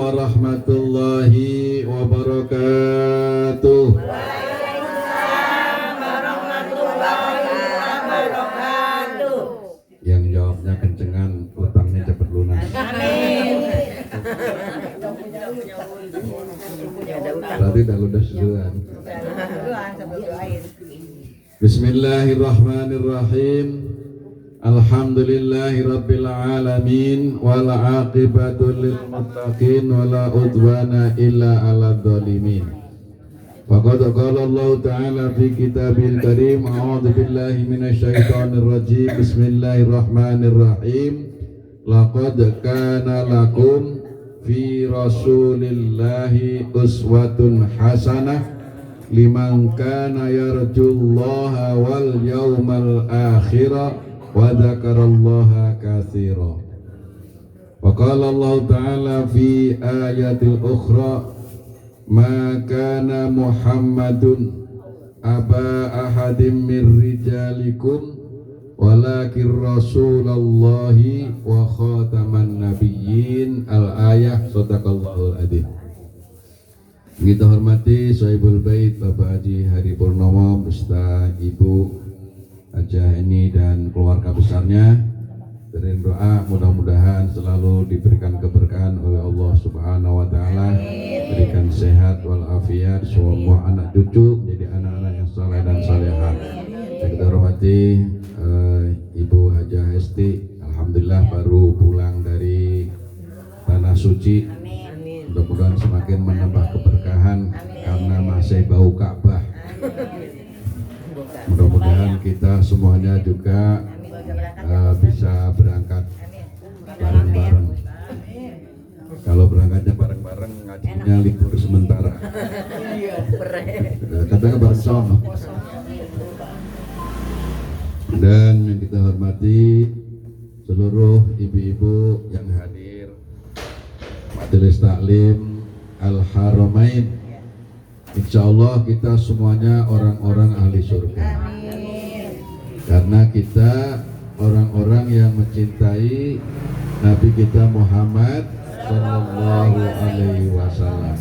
warahmatullahi wabarakatuh. Waalaikumsalam warahmatullahi wabarakatuh. Yang jawabnya kencengan, utangnya cepat lunas. Amin. Berarti dah lunas duluan. Bismillahirrahmanirrahim. Alhamdulillahi rabbil alamin wal aqibatu lil muttaqin wala udwana illa 'alal zalimin. Faqad qala Allah ta'ala fi kitabil karim, a'udzu billahi minasyaitonir rajim. Bismillahirrahmanirrahim. Laqad kana lakum fi rasulillahi uswatun hasanah liman kana yarjullaha wal yawmal akhirah wa dzakarallaha katsira. Wa qala Allah ta'ala fi ayatil ukhra, ma kana Muhammadun aba ahadim min rijalikum walakin rasulallahi wa khataman nabiyyin. Al-ayah. Shadaqallahul adzim. Kita hormati Sohibul Bait Bapak Haji Hari Purnomo beserta Ibu Hajah Eni dan keluarga besarnya. Dari doa mudah-mudahan selalu diberikan keberkahan oleh Allah Subhanahu wa taala, berikan sehat walafiat, semua anak cucu jadi anak-anak yang saleh dan salehah. Kita hormati Ibu Hajah Hesti, alhamdulillah baru pulang dari tanah suci. Mudah-mudahan semakin menambah keberkahan karena masih bau Ka'bah. Mudah-mudahan kita semuanya juga bisa berangkat bareng-bareng. Kalau berangkatnya bareng-bareng, ngajinya libur sementara. Katanya bareng sama. Dan yang kita hormati seluruh ibu-ibu yang hadir Majelis Taklim Al-Haramain. Insyaallah kita semuanya orang-orang ahli surga. Karena kita orang-orang yang mencintai Nabi kita Muhammad Sallallahu Alaihi Wasallam.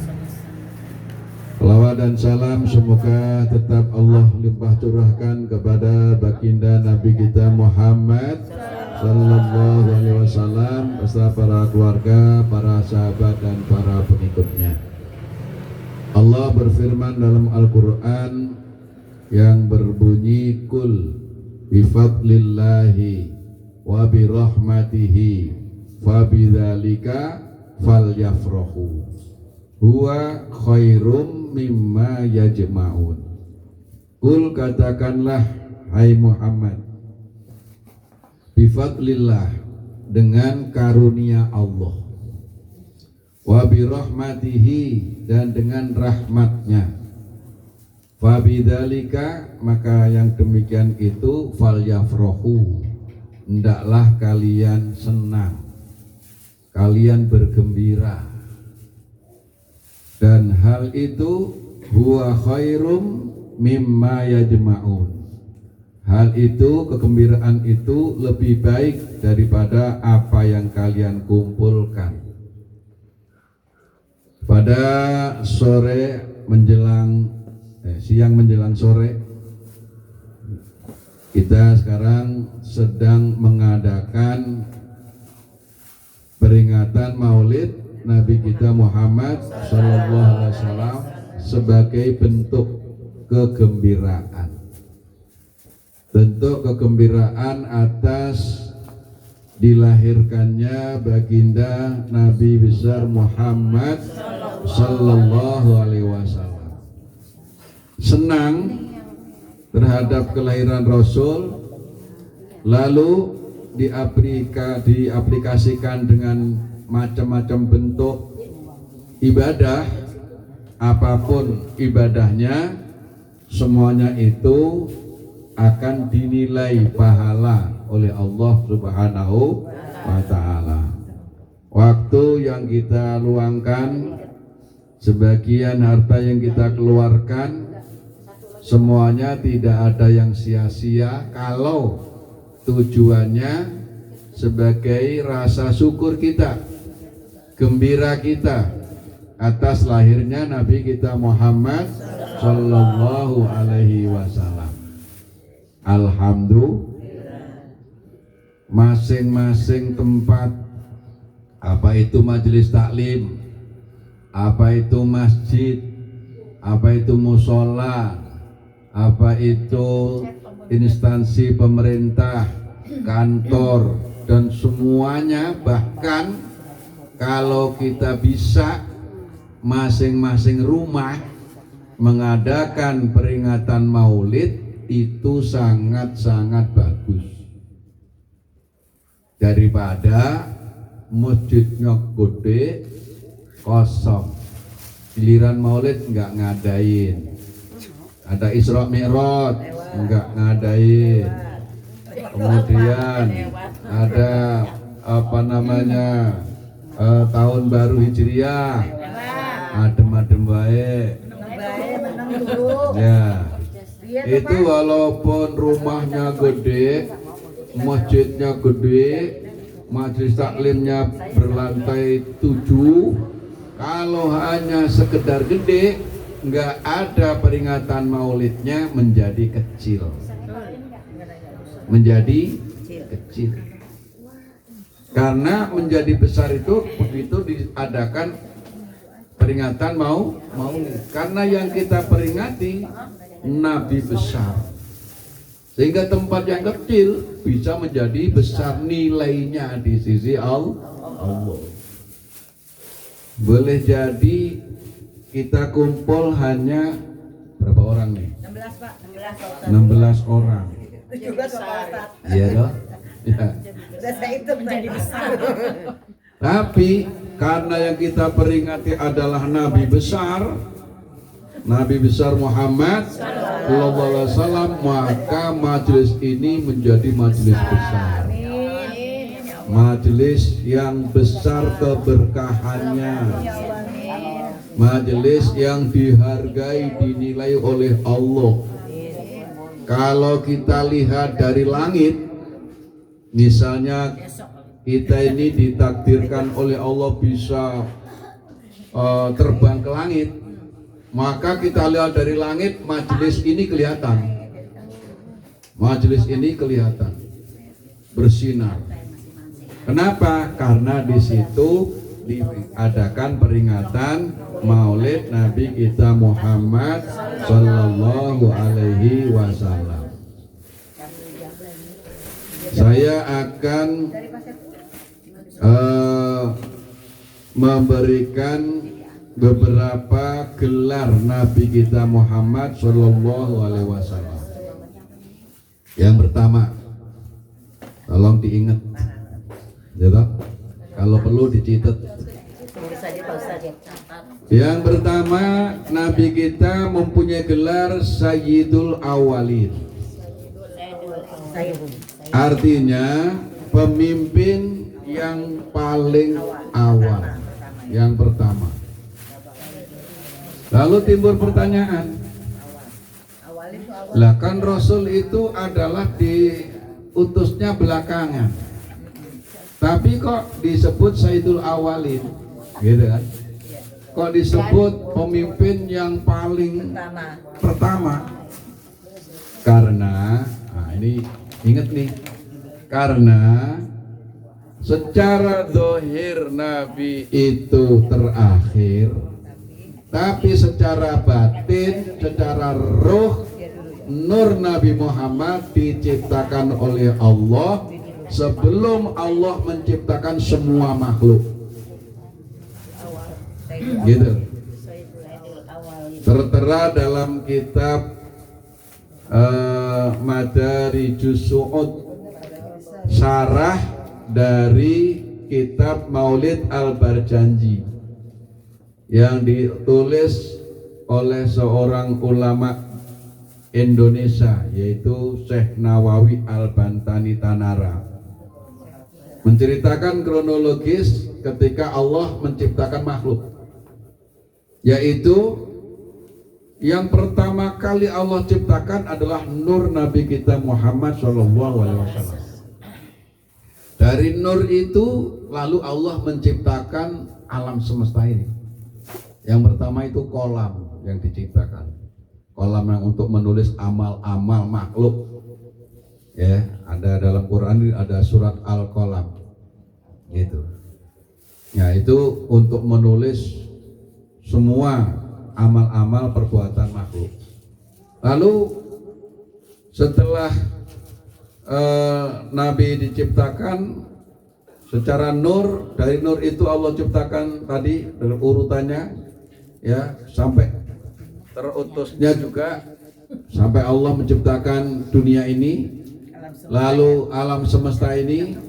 Salawat dan salam semoga tetap Allah limpah curahkan kepada baginda Nabi kita Muhammad Sallallahu Alaihi Wasallam beserta para keluarga, para sahabat dan para pengikutnya. Allah berfirman dalam Al-Quran yang berbunyi, Kul bifadlillahi wa birahmatihi fabidzalika falyafrahu huwa khairum mimma yajma'un. Kul, katakanlah hai Muhammad, bifadlillah, dengan karunia Allah, wa birahmatihi, dan dengan rahmatnya, fabidzalika, maka yang demikian itu, falyafrahu, hendaklah kalian senang, kalian bergembira, dan hal itu huwa khairum mimma yajma'un, hal itu, kegembiraan itu lebih baik daripada apa yang kalian kumpulkan. Pada sore menjelang siang menjelang sore, kita sekarang sedang mengadakan peringatan Maulid Nabi kita Muhammad Sallallahu Alaihi Wasallam sebagai bentuk kegembiraan. Bentuk kegembiraan atas dilahirkannya baginda Nabi besar Muhammad Sallallahu Alaihi Wasallam. Senang terhadap kelahiran Rasul, lalu diaplikasikan dengan macam-macam bentuk ibadah, apapun ibadahnya, semuanya itu akan dinilai pahala oleh Allah Subhanahu wa ta'ala. Waktu yang kita luangkan, sebagian harta yang kita keluarkan, semuanya tidak ada yang sia-sia kalau tujuannya sebagai rasa syukur kita gembira kita atas lahirnya Nabi kita Muhammad Sallallahu Alaihi Wasallam. Alhamdulillah, masing-masing tempat, apa itu majelis taklim, apa itu masjid, apa itu musola, apa itu instansi pemerintah, kantor, dan semuanya, bahkan kalau kita bisa masing-masing rumah mengadakan peringatan maulid, itu sangat-sangat bagus daripada masjidnya gede kosong, giliran maulid nggak ngadain, ada Isra Mi'raj nggak ngadain, kemudian ada apa namanya tahun baru Hijriah, adem-adem baik ya. Itu walaupun rumahnya gede, masjidnya gede, majelis taklimnya berlantai 7, kalau hanya sekedar gede, nggak ada peringatan maulidnya, menjadi kecil. Menjadi kecil. Karena menjadi besar itu begitu diadakan peringatan maulid. Karena yang kita peringati Nabi besar, sehingga tempat yang kecil bisa menjadi besar nilainya di sisi Allah. Boleh jadi kita kumpul hanya berapa orang nih? 16 Pak, 16 orang. 17 Pak. Iya dong? Ya. Menjadi besar. Tapi karena yang kita peringati adalah Nabi besar, Nabi besar Muhammad Sallallahu Alaihi Wasallam, maka majelis ini menjadi majelis besar, majelis yang besar keberkahannya, majelis yang dihargai, dinilai oleh Allah. Kalau kita lihat dari langit, misalnya kita ini ditakdirkan oleh Allah bisa terbang ke langit, maka kita lihat dari langit, majelis ini kelihatan. Majelis ini kelihatan bersinar. Kenapa? Karena di situ diadakan peringatan Maulid Nabi kita Muhammad Sallallahu Alaihi Wasallam. Saya akan memberikan beberapa gelar Nabi kita Muhammad Sallallahu Alaihi Wasallam. Yang pertama, tolong diingat, ya toh? Kalau perlu dicatat. Yang pertama, Nabi kita mempunyai gelar Sayyidul Awalin. Artinya pemimpin yang paling awal, yang pertama. Lalu timbul pertanyaan, lah kan Rasul itu adalah diutusnya belakangan, tapi kok disebut Sayyidul Awalin, gitu kan? Kok disebut pemimpin yang paling pertama? Karena, nah ini ingat nih, karena secara zahir Nabi itu terakhir, tapi secara batin, secara roh, nur Nabi Muhammad diciptakan oleh Allah sebelum Allah menciptakan semua makhluk. Gitu. Tertera dalam kitab Madarijus Su'ud, syarah dari kitab Maulid Al-Barjanji yang ditulis oleh seorang ulama Indonesia, yaitu Syekh Nawawi Al-Bantani Tanara, menceritakan kronologis ketika Allah menciptakan makhluk, yaitu yang pertama kali Allah ciptakan adalah nur Nabi kita Muhammad SAW. Dari nur itu lalu Allah menciptakan alam semesta ini. Yang pertama itu kolam yang diciptakan. Kolam yang untuk menulis amal-amal makhluk. Ya, ada dalam Quran ada surat Al-Qalam. Gitu. Ya, itu untuk menulis semua amal-amal perbuatan makhluk. Lalu setelah Nabi diciptakan secara nur, dari nur itu Allah ciptakan tadi urutannya ya sampai terutusnya juga sampai Allah menciptakan dunia ini, lalu alam semesta ini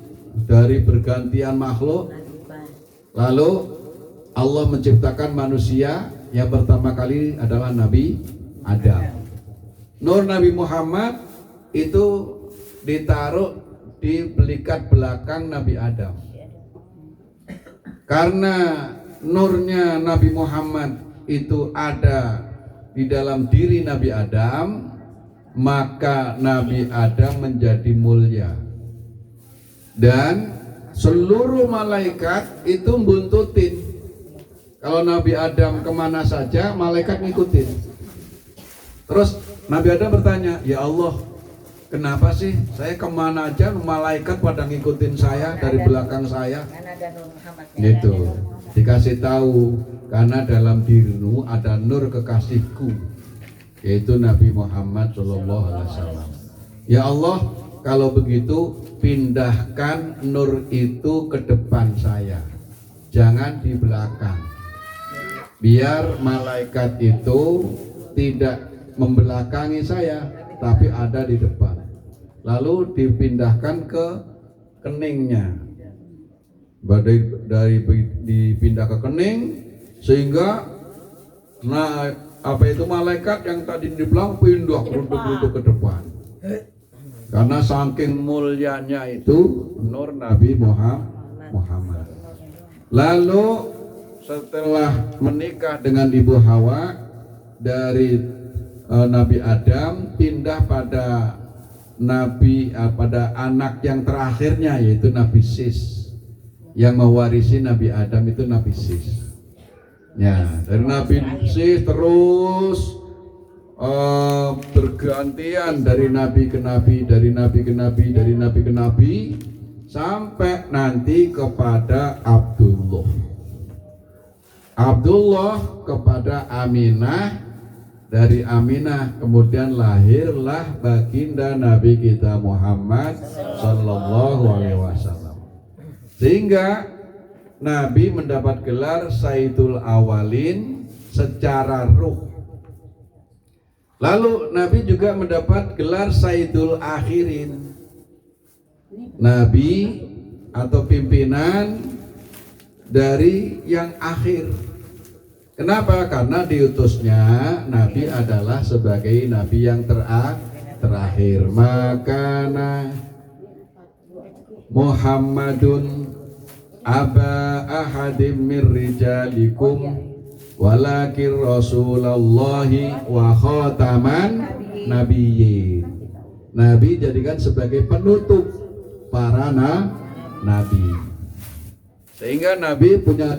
dari bergantian makhluk, lalu Allah menciptakan manusia yang pertama kali adalah Nabi Adam. Nur Nabi Muhammad itu ditaruh di belikat belakang Nabi Adam. Karena nurnya Nabi Muhammad itu ada di dalam diri Nabi Adam, maka Nabi Adam menjadi mulia. Dan seluruh malaikat itu buntutin. Kalau Nabi Adam kemana saja, malaikat ngikutin. Terus Nabi Adam bertanya, ya Allah, kenapa sih saya kemana aja malaikat pada ngikutin saya dari belakang saya? Gitu. Dikasih tahu karena dalam dirimu ada nur kekasihku, yaitu Nabi Muhammad SAW. Ya Allah, kalau begitu pindahkan nur itu ke depan saya, jangan di belakang. Biar malaikat itu tidak membelakangi saya, tapi ada di depan. Lalu dipindahkan ke keningnya, dipindah ke kening, sehingga malaikat yang tadi di belakang pindah runtuk ke depan. Karena saking mulianya itu nur Nabi Muhammad. Lalu setelah menikah dengan Ibu Hawa, dari Nabi Adam pindah pada pada anak yang terakhirnya, yaitu Nabi Sis. Yang mewarisi Nabi Adam itu Nabi Sis. Ya, dari Nabi Sis terus bergantian dari nabi ke nabi, dari nabi ke nabi, dari nabi ke nabi, sampai nanti kepada Abdullah kepada Aminah, dari Aminah kemudian lahirlah baginda Nabi kita Muhammad Sallallahu Alaihi Wasallam. Sehingga Nabi mendapat gelar Sayyidul Awalin secara ruh. Lalu Nabi juga mendapat gelar Sayyidul Akhirin, Nabi atau pimpinan dari yang akhir. Kenapa? Karena diutusnya Nabi adalah sebagai Nabi yang terakhir. Makana Muhammadun aba ahadim mir rijalikum walakin Rasulullahi wa khataman nabiyyin. Nabi jadikan sebagai penutup para nabi. Sehingga Nabi punya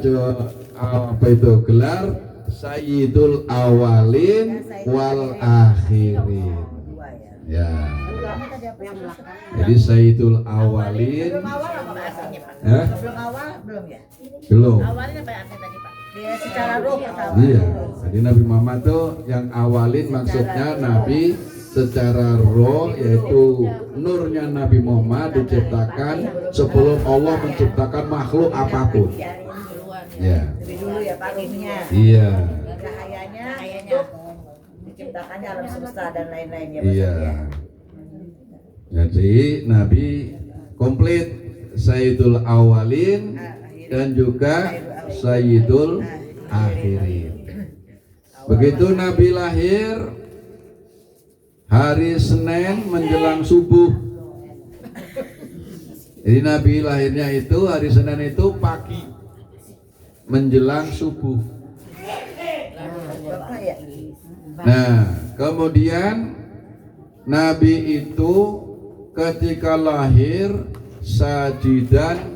gelar Sayyidul Awalin wal Akhirin. Ya. Jadi Sayyidul Awalin. Belum awal apa artinya, Pak? Ya? Belum awal, belum ya? Belum. Awalnya apa artinya tadi, Pak? Dia secara ruh pertama. Iya. Jadi Nabi Muhammad tuh yang awalin maksudnya Nabi secara roh, yaitu nurnya Nabi Muhammad diciptakan sebelum Allah menciptakan makhluk apapun. Ya. Lebih dulu ya Pak ruhnya. Iya. Cahayanya untuk diciptakannya alam semesta dan lain-lainnya. Iya. Jadi Nabi komplit Sayyidul Awalin dan juga Sayyidul Akhirin. Begitu Nabi lahir hari Senin menjelang subuh. Jadi Nabi lahirnya itu hari Senin itu pagi menjelang subuh. Nah, kemudian Nabi itu ketika lahir sajidan